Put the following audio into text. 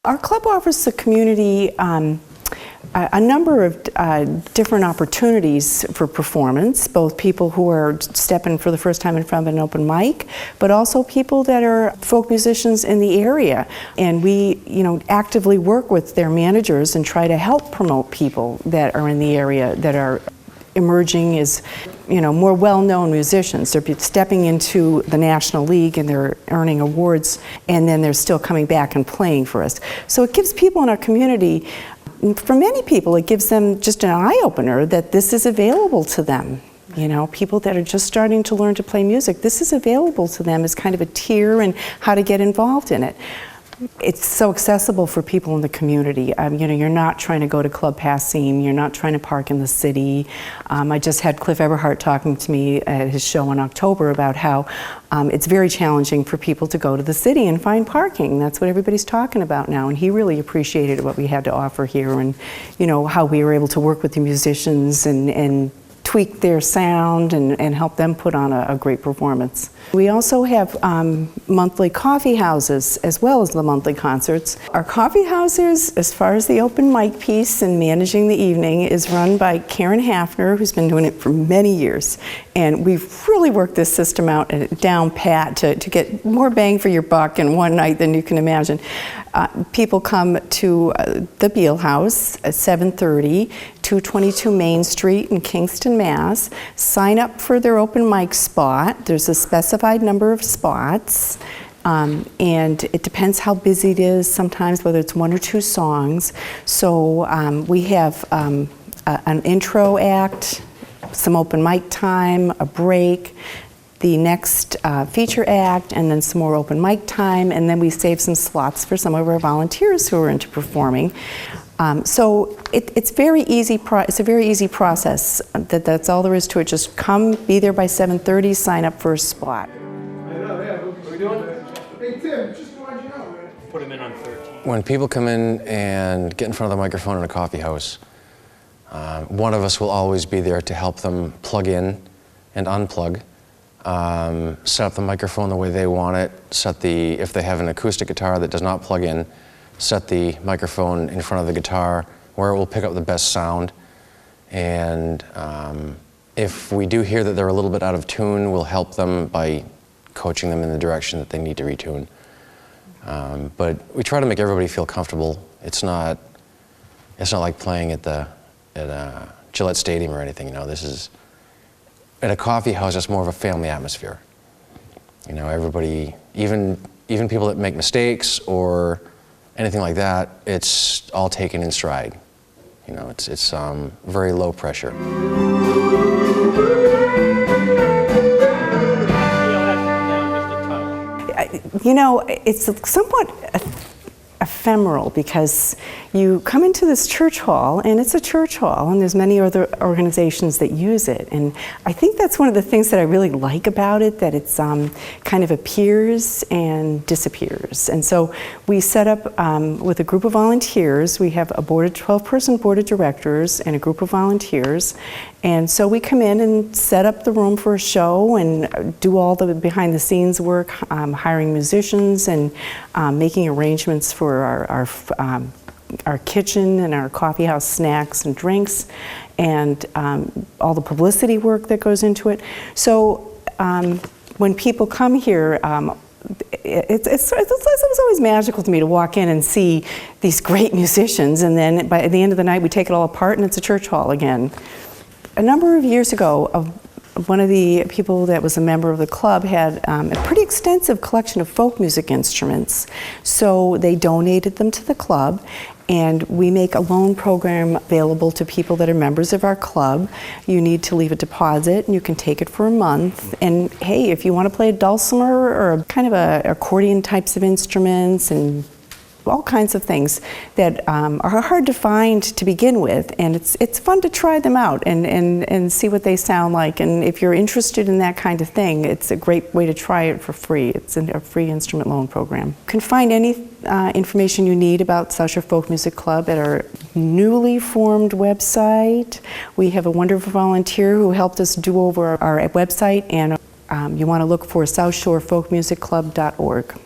Our club offers the community a number of different opportunities for performance, both people who are stepping for the first time in front of an open mic, but also people that are folk musicians in the area. And we, actively work with their managers and try to help promote people that are in the area that are emerging as, more well-known musicians. They're stepping into the National League and they're earning awards, and then they're still coming back and playing for us. So it gives people in our community, for many people, it gives them just an eye-opener that this is available to them. People that are just starting to learn to play music, this is available to them as kind of a tier and how to get involved in it. It's so accessible for people in the community. You're not trying to go to Club Passine, you're not trying to park in the city. I just had Cliff Eberhardt talking to me at his show in October about how it's very challenging for people to go to the city and find parking. That's what everybody's talking about now, and he really appreciated what we had to offer here, and how we were able to work with the musicians and tweak their sound and help them put on a great performance. We also have monthly coffee houses as well as the monthly concerts. Our coffee houses, as far as the open mic piece and managing the evening, is run by Karen Hafner, who's been doing it for many years. And we've really worked this system out down pat to get more bang for your buck in one night than you can imagine. People come to the Beal House at 7:30, 222 Main Street in Kingston, Mass. Sign up for their open mic spot. There's a specified number of spots, and it depends how busy it is sometimes, whether it's one or two songs. So we have an intro act, some open mic time, a break, the next feature act, and then some more open mic time, and then we save some slots for some of our volunteers who are into performing. So it's very easy. It's a very easy process. That's all there is to it. Just come, be there by 7:30, sign up for a spot. Hey Tim, just to let you know, man. Put them in on 13. When people come in and get in front of the microphone in a coffee house, one of us will always be there to help them plug in and unplug. Set up the microphone the way they want it, if they have an acoustic guitar that does not plug in, set the microphone in front of the guitar where it will pick up the best sound. And if we do hear that they're a little bit out of tune, we'll help them by coaching them in the direction that they need to retune. But we try to make everybody feel comfortable. It's not like playing at Gillette Stadium or anything. This is at a coffee house. It's more of a family atmosphere. Everybody, even people that make mistakes or anything like that, it's all taken in stride. It's very low pressure. It's somewhat ephemeral because you come into this church hall, and it's a church hall, and there's many other organizations that use it. And I think that's one of the things that I really like about it, that it's kind of appears and disappears. And so we set up with a group of volunteers. We have a 12-person board of directors and a group of volunteers. And so we come in and set up the room for a show and do all the behind-the-scenes work, hiring musicians and making arrangements for our kitchen and our coffee house snacks and drinks, and all the publicity work that goes into it. So when people come here, it's always magical to me to walk in and see these great musicians, and then by the end of the night we take it all apart and it's a church hall again. A number of years ago, one of the people that was a member of the club had a pretty extensive collection of folk music instruments, so they donated them to the club, and we make a loan program available to people that are members of our club. You need to leave a deposit, and you can take it for a month. And hey, if you want to play a dulcimer or kind of accordion types of instruments and all kinds of things that are hard to find to begin with, and it's fun to try them out and see what they sound like. And if you're interested in that kind of thing, it's a great way to try it for free. It's a free instrument loan program. You can find any information you need about South Shore Folk Music Club at our newly formed website. We have a wonderful volunteer who helped us do over our website, and you want to look for southshorefolkmusicclub.org.